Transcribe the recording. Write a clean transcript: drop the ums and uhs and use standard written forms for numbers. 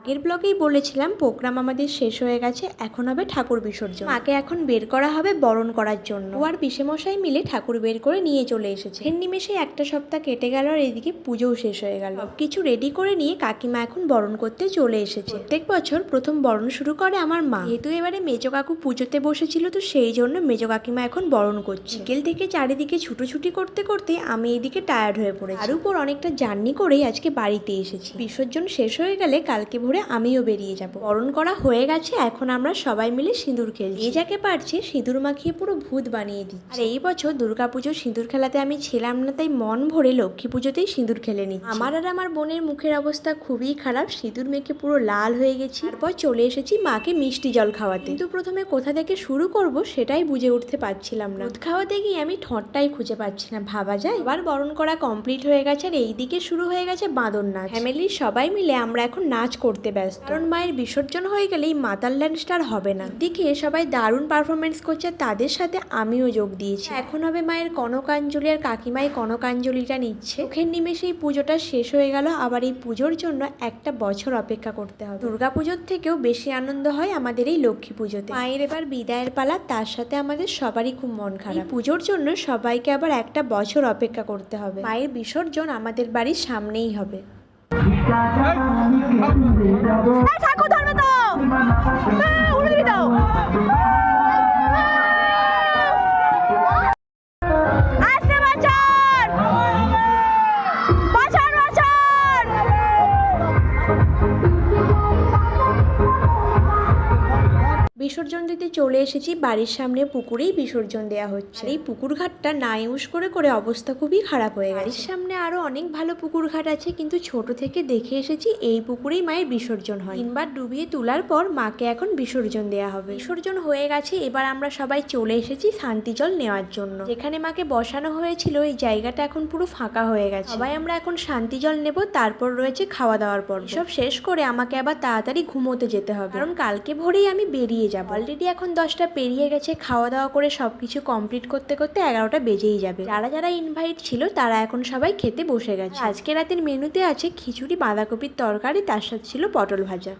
আগের ব্লগেই বলেছিলাম প্রোগ্রাম আমাদের শেষ হয়ে গেছে, এখন হবে ঠাকুর বিসর্জন। মাকে এখন বের করা হবে বরণ করার জন্য। ও আর পিসেমশাই মিলে ঠাকুর বের করে নিয়ে চলে এসেছে। এর নিমেষে একটা সপ্তাহ কেটে গেল আর এদিকে পুজোও শেষ হয়ে গেল। কিছু রেডি করে নিয়ে কাকিমা এখন বরণ করতে চলে এসেছে। প্রত্যেক বছর প্রথম বরণ শুরু করে আমার মা, যেহেতু এবারে মেজো কাকু পুজোতে বসেছিল তো সেই জন্য মেজো কাকিমা এখন বরণ করছে। বিকেল থেকে চারিদিকে ছুটোছুটি করতে করতে আমি এদিকে টায়ার্ড হয়ে পড়েছি। আর উপর অনেকটা জার্নি করেই আজকে বাড়িতে এসেছি। বিসর্জন শেষ হয়ে গেলে কালকে ভোরে আমিও বেরিয়ে যাব। বরণ করা হয়ে গেছে, এখন আমরা সবাই মিলে সিঁদুর খেলছি। যে যাকে পারছে সিঁদুর মাখিয়ে পুরো ভূত বানিয়ে দিচ্ছি। আর এই বছর দুর্গাপুজোর সিঁদুর খেলাতে আমি ছিলাম না, তাই মন ভরে লক্ষ্মী পুজোতেই সিঁদুর খেলে নিচ্ছি। আমার আর আমার বোনের মুখের অবস্থা খুবই খারাপ, সিঁদুর মেখে পুরো লাল হয়ে গেছি। তারপর চলে এসেছি মাকে মিষ্টি জল খাওয়াতে, কিন্তু প্রথমে কোথা থেকে শুরু করব সেটাই বুঝে উঠতে পারছিলাম না। দুধ খাওয়াতে গিয়ে আমি ঠোঁটটাই খুঁজে পাচ্ছি না। ভাবা যায় এবার বরণ করা কমপ্লিট হয়ে গেছে আর এইদিকে শুরু হয়ে গেছে বাঁদর নাচ। ফ্যামিলির সবাই মিলে আমরা এখন নাচ করতে ব্যস্ত, কারণ মায়ের বিসর্জন হয়ে গেলেই মাতাল্যান্ড স্টার হবে না। দিকে সবাই দারুণ পারফরমেন্স করছে, তাদের সাথে আমিও যোগ দিয়েছি। এখন হবে মায়ের কনকাঞ্জলি আর কাকিমাই কনকাঞ্জলিটা নিচ্ছে। চোখের নিমেষে এই পুজোটা শেষ হয়ে গেল, আবার এই পুজোর জন্য একটা বছর অপেক্ষা করতে হবে। দুর্গাপুজোর থেকেও বেশি আনন্দ হয় আমাদের এই লক্ষ্মী পুজোতে। মায়ের এবার বিদায়ের পালা, তার সাথে আমাদের সবারই খুব মন খারাপ। পুজোর জন্য সবাইকে আবার একটা বছর অপেক্ষা করতে হবে। মায়ের বিসর্জন আমাদের বাড়ির সামনেই হবে। ঠাকুর ধরবে তো, উড়ে দাও। বিসর্জন দিতে চলে এসেছি, বাড়ির সামনে পুকুরেই বিসর্জন দেওয়া হচ্ছে। এই পুকুর ঘাটটা না ইউজ করে করে অবস্থা খুবই খারাপ হয়ে গেছে। বাড়ির সামনে আরো অনেক ভালো পুকুর ঘাট আছে, কিন্তু ছোট থেকে দেখে এসেছি এই পুকুরেই মায়ের বিসর্জন হয়। 3 বার ডুবিয়ে তোলার পর মাকে এখন বিসর্জন দেওয়া হবে। বিসর্জন হয়ে গেছে, এবার আমরা সবাই চলে এসেছি শান্তি জল নেওয়ার জন্য। যেখানে মাকে বসানো হয়েছিল এই জায়গাটা এখন পুরো ফাঁকা হয়ে গেছে। সবাই আমরা এখন শান্তি জল নেব, তারপর রয়েছে খাওয়া দাওয়ার পর। সব শেষ করে আমাকে আবার তাড়াতাড়ি ঘুমোতে যেতে হবে, কারণ কালকে ভোরেই আমি বেরিয়ে যাব। অলরেডি এখন 10টা পেরিয়ে গেছে, খাওয়া দাওয়া করে সবকিছু কমপ্লিট করতে করতে 11টা বেজেই যাবে। যারা যারা ইনভাইট ছিল তারা এখন সবাই খেতে বসে গেছে। আজকে রাতের মেনুতে আছে খিচুড়ি, বাঁধাকপির তরকারি, তার সাথে ছিল পটল ভাজা।